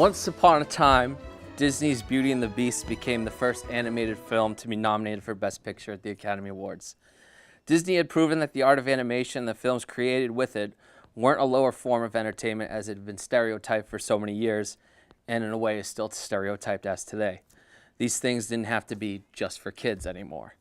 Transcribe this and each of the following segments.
Once upon a time, Disney's Beauty and the Beast became the first animated film to be nominated for Best Picture at the Academy Awards. Disney had proven that the art of animation and the films created with it weren't a lower form of entertainment as it had been stereotyped for so many years, and in a way is still stereotyped as today. These things didn't have to be just for kids anymore.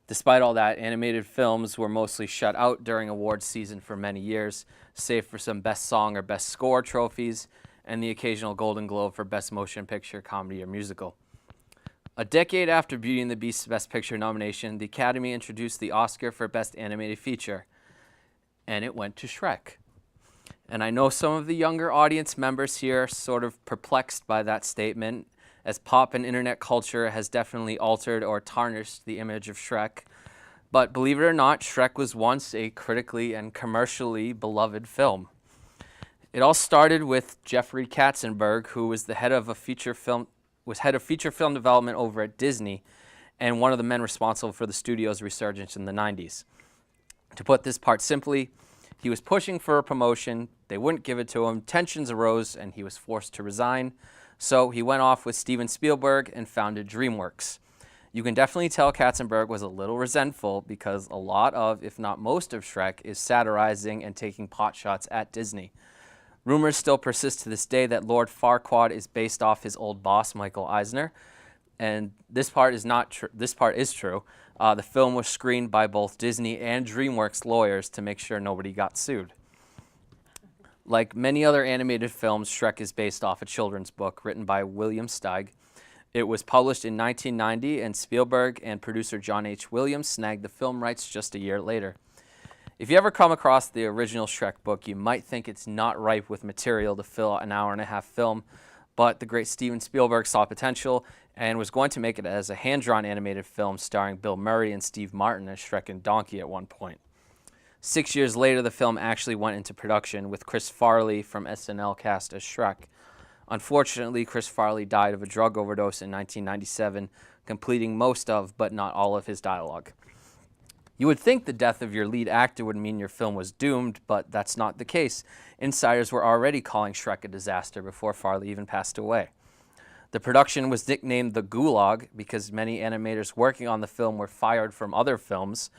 Despite all that, animated films were mostly shut out during awards season for many years, save for some Best Song or Best Score trophies, and the occasional Golden Globe for Best Motion Picture, Comedy, or Musical. A decade after Beauty and the Beast's Best Picture nomination, the Academy introduced the Oscar for Best Animated Feature, and it went to Shrek. And I know some of the younger audience members here are sort of perplexed by that statement, as pop and internet culture has definitely altered or tarnished the image of Shrek. But believe it or not, Shrek was once a critically and commercially beloved film. It all started with Jeffrey Katzenberg, who was the head of feature film development over at Disney, and one of the men responsible for the studio's resurgence in the 90s. To put this part simply, he was pushing for a promotion, they wouldn't give it to him, tensions arose, and he was forced to resign. So he went off with Steven Spielberg and founded Dreamworks. You can definitely tell Katzenberg was a little resentful because a lot of, if not most of Shrek is satirizing and taking potshots at Disney. Rumors still persist to this day that Lord Farquaad is based off his old boss, Michael Eisner, and this part is not true. This part is true. The film was screened by both Disney and DreamWorks lawyers to make sure nobody got sued. Like many other animated films, Shrek is based off a children's book written by William Steig. It was published in 1990, and Spielberg and producer John H. Williams snagged the film rights just a year later. If you ever come across the original Shrek book, you might think it's not ripe with material to fill an hour-and-a-half film, but the great Steven Spielberg saw potential and was going to make it as a hand-drawn animated film starring Bill Murray and Steve Martin as Shrek and Donkey at one point. 6 years later, the film actually went into production with Chris Farley from SNL cast as Shrek. Unfortunately, Chris Farley died of a drug overdose in 1997, completing most of, but not all of his dialogue. You would think the death of your lead actor would mean your film was doomed, but that's not the case. Insiders were already calling Shrek a disaster before Farley even passed away. The production was nicknamed the Gulag because many animators working on the film were fired from other films.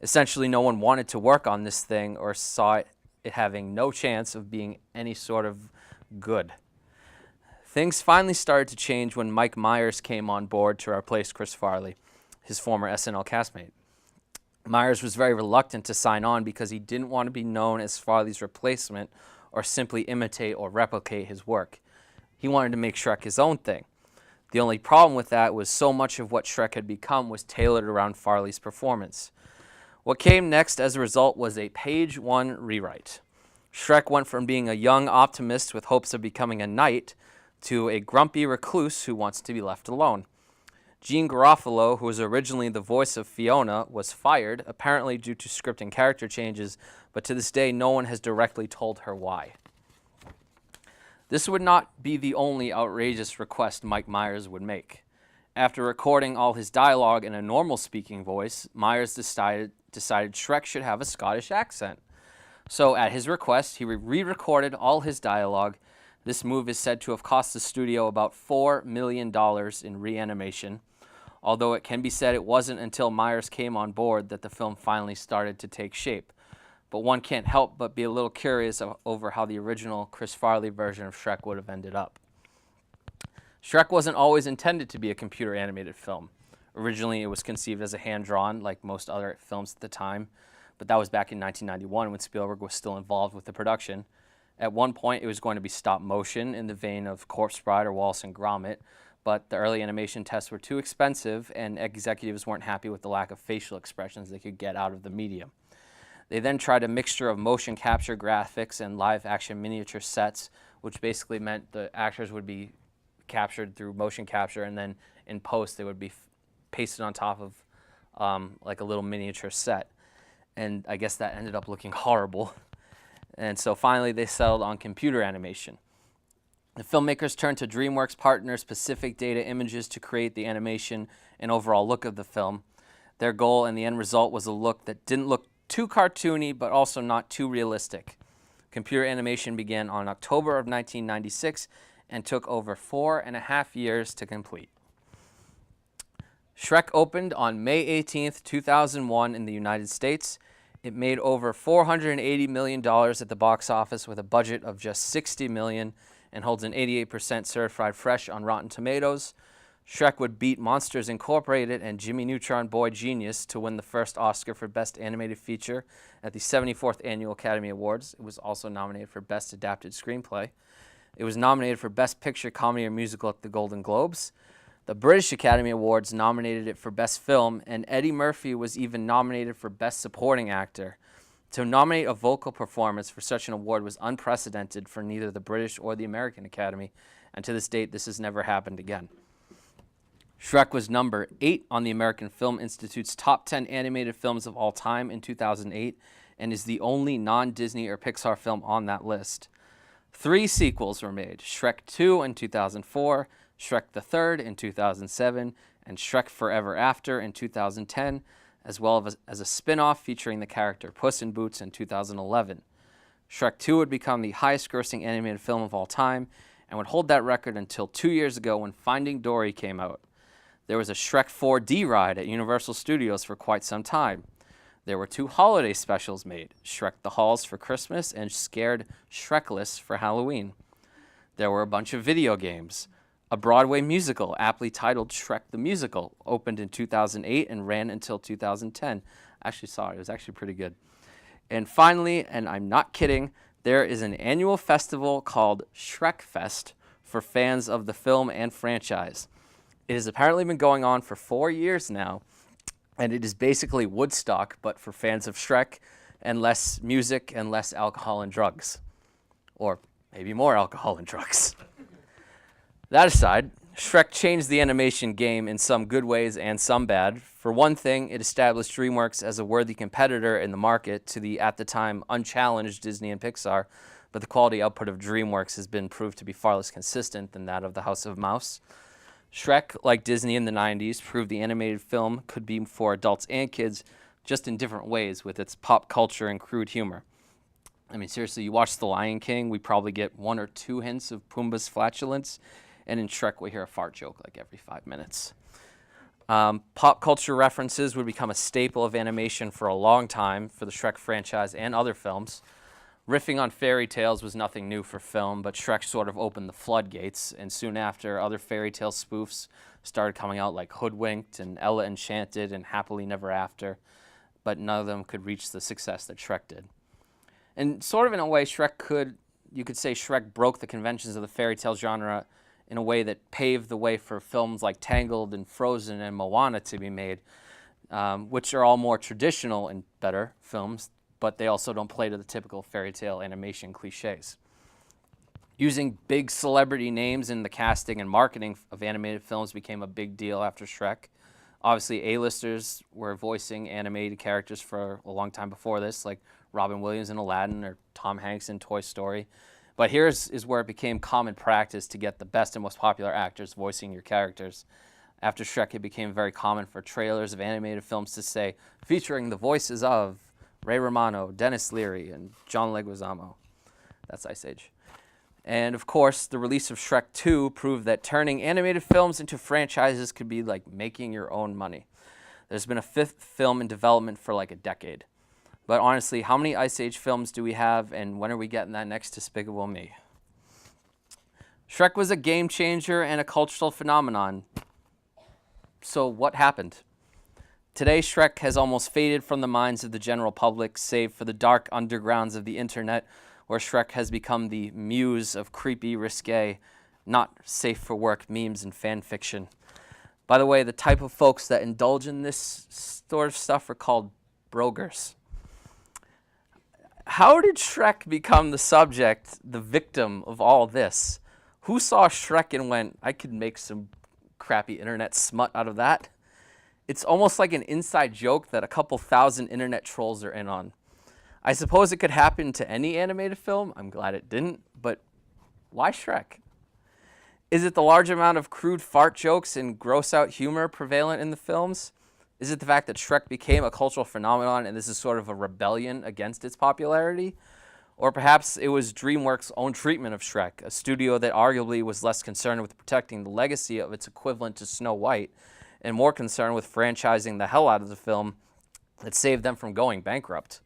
Essentially, no one wanted to work on this thing or saw it having no chance of being any sort of good. Things finally started to change when Mike Myers came on board to replace Chris Farley, his former SNL castmate. Myers was very reluctant to sign on because he didn't want to be known as Farley's replacement or simply imitate or replicate his work. He wanted to make Shrek his own thing. The only problem with that was so much of what Shrek had become was tailored around Farley's performance. What came next as a result was a page one rewrite. Shrek went from being a young optimist with hopes of becoming a knight to a grumpy recluse who wants to be left alone. Jean Garofalo, who was originally the voice of Fiona, was fired, apparently due to script and character changes, but to this day no one has directly told her why. This would not be the only outrageous request Mike Myers would make. After recording all his dialogue in a normal speaking voice, Myers decided Shrek should have a Scottish accent. So at his request, he re-recorded all his dialogue. This move is said to have cost the studio about $4 million in reanimation, although it can be said it wasn't until Myers came on board that the film finally started to take shape. But one can't help but be a little curious over how the original Chris Farley version of Shrek would have ended up. Shrek wasn't always intended to be a computer animated film. Originally, it was conceived as a hand-drawn, like most other films at the time, but that was back in 1991 when Spielberg was still involved with the production. At one point, it was going to be stop motion in the vein of Corpse Bride or Wallace and Gromit, but the early animation tests were too expensive and executives weren't happy with the lack of facial expressions they could get out of the medium. They then tried a mixture of motion capture graphics and live-action miniature sets, which basically meant the actors would be captured through motion capture, and then in post they would be pasted on top of like a little miniature set. And I guess that ended up looking horrible. And so finally they settled on computer animation. The filmmakers turned to DreamWorks partners Pacific Data Images to create the animation and overall look of the film. Their goal and the end result was a look that didn't look too cartoony, but also not too realistic. Computer animation began on October of 1996 and took over 4.5 years to complete. Shrek opened on May 18th, 2001 in the United States. It made over $480 million at the box office with a budget of just $60 million and holds an 88% certified fresh on Rotten Tomatoes. Shrek would beat Monsters Incorporated and Jimmy Neutron Boy Genius to win the first Oscar for Best Animated Feature at the 74th Annual Academy Awards. It was also nominated for Best Adapted Screenplay. It was nominated for Best Picture, Comedy, or Musical at the Golden Globes. The British Academy Awards nominated it for Best Film, and Eddie Murphy was even nominated for Best Supporting Actor. To nominate a vocal performance for such an award was unprecedented for neither the British or the American Academy, and to this date, this has never happened again. Shrek was number 8 on the American Film Institute's top 10 animated films of all time in 2008 and is the only non-Disney or Pixar film on that list. 3 sequels were made: Shrek 2 in 2004, Shrek the Third in 2007, and Shrek Forever After in 2010, as well as a spin-off featuring the character Puss in Boots in 2011. Shrek 2 would become the highest-grossing animated film of all time and would hold that record until 2 years ago when Finding Dory came out. There was a Shrek 4D ride at Universal Studios for quite some time. There were 2 holiday specials made, Shrek the Halls for Christmas and Scared Shrekless for Halloween. There were a bunch of video games. A Broadway musical, aptly titled Shrek the Musical, opened in 2008 and ran until 2010. I actually saw it. It was actually pretty good. And finally, and I'm not kidding, there is an annual festival called Shrek Fest for fans of the film and franchise. It has apparently been going on for 4 years now, and it is basically Woodstock, but for fans of Shrek, and less music and less alcohol and drugs. Or maybe more alcohol and drugs. That aside, Shrek changed the animation game in some good ways and some bad. For one thing, it established DreamWorks as a worthy competitor in the market to the, at the time, unchallenged Disney and Pixar, but the quality output of DreamWorks has been proved to be far less consistent than that of the House of Mouse. Shrek, like Disney in the 90s, proved the animated film could be for adults and kids, just in different ways with its pop culture and crude humor. I mean, seriously, you watch The Lion King, we probably get 1 or 2 hints of Pumbaa's flatulence, and in Shrek we hear a fart joke like every 5 minutes. Pop culture references would become a staple of animation for a long time for the Shrek franchise and other films. Riffing on fairy tales was nothing new for film, but Shrek sort of opened the floodgates, and soon after, other fairy tale spoofs started coming out like Hoodwinked and Ella Enchanted and Happily Never After, but none of them could reach the success that Shrek did. And sort of in a way, you could say Shrek broke the conventions of the fairy tale genre in a way that paved the way for films like Tangled and Frozen and Moana to be made, which are all more traditional and better films, but they also don't play to the typical fairy tale animation cliches. Using big celebrity names in the casting and marketing of animated films became a big deal after Shrek. Obviously, A-listers were voicing animated characters for a long time before this, like Robin Williams in Aladdin or Tom Hanks in Toy Story. But here's where it became common practice to get the best and most popular actors voicing your characters. After Shrek, it became very common for trailers of animated films to say, featuring the voices of Ray Romano, Dennis Leary, and John Leguizamo. That's Ice Age. And of course, the release of Shrek 2 proved that turning animated films into franchises could be like making your own money. There's been a 5th film in development for like a decade. But honestly, how many Ice Age films do we have, and when are we getting that next Despicable Me? Shrek was a game changer and a cultural phenomenon. So what happened? Today, Shrek has almost faded from the minds of the general public, save for the dark undergrounds of the internet, where Shrek has become the muse of creepy, risque, not safe for work memes and fan fiction. By the way, the type of folks that indulge in this sort of stuff are called brogers. How did Shrek become the subject, the victim of all this? Who saw Shrek and went, I could make some crappy internet smut out of that? It's almost like an inside joke that a couple thousand internet trolls are in on. I suppose it could happen to any animated film. I'm glad it didn't, but why Shrek? Is it the large amount of crude fart jokes and gross out humor prevalent in the films? Is it the fact that Shrek became a cultural phenomenon and this is sort of a rebellion against its popularity? Or perhaps it was DreamWorks' own treatment of Shrek, a studio that arguably was less concerned with protecting the legacy of its equivalent to Snow White and more concerned with franchising the hell out of the film that saved them from going bankrupt.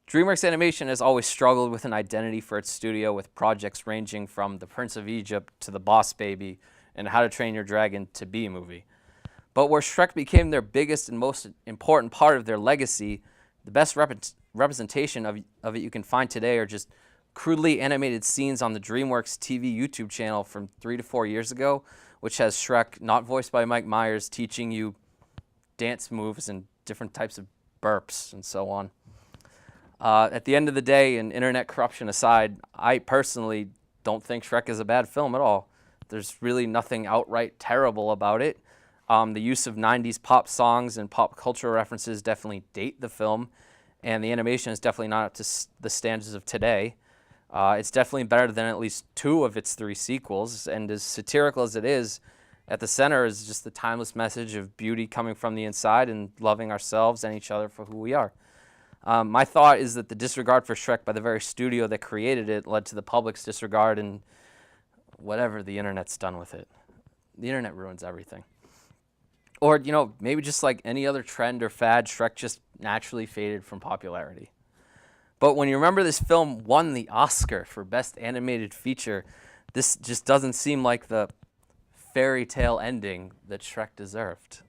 DreamWorks Animation has always struggled with an identity for its studio, with projects ranging from The Prince of Egypt to The Boss Baby and How to Train Your Dragon to Bee Movie. But where Shrek became their biggest and most important part of their legacy, the best representation of it you can find today are just crudely animated scenes on the DreamWorks TV YouTube channel from 3 to 4 years ago, which has Shrek, not voiced by Mike Myers, teaching you dance moves and different types of burps and so on. At the end of the day, and internet corruption aside, I personally don't think Shrek is a bad film at all. There's really nothing outright terrible about it. The use of 90s pop songs and pop culture references definitely date the film, and the animation is definitely not up to the standards of today. It's definitely better than at least 2 of its 3 sequels, and as satirical as it is, at the center is just the timeless message of beauty coming from the inside and loving ourselves and each other for who we are. My thought is that the disregard for Shrek by the very studio that created it led to the public's disregard and whatever the internet's done with it. The internet ruins everything. Or, maybe just like any other trend or fad, Shrek just naturally faded from popularity. But when you remember this film won the Oscar for Best Animated Feature, this just doesn't seem like the fairy tale ending that Shrek deserved.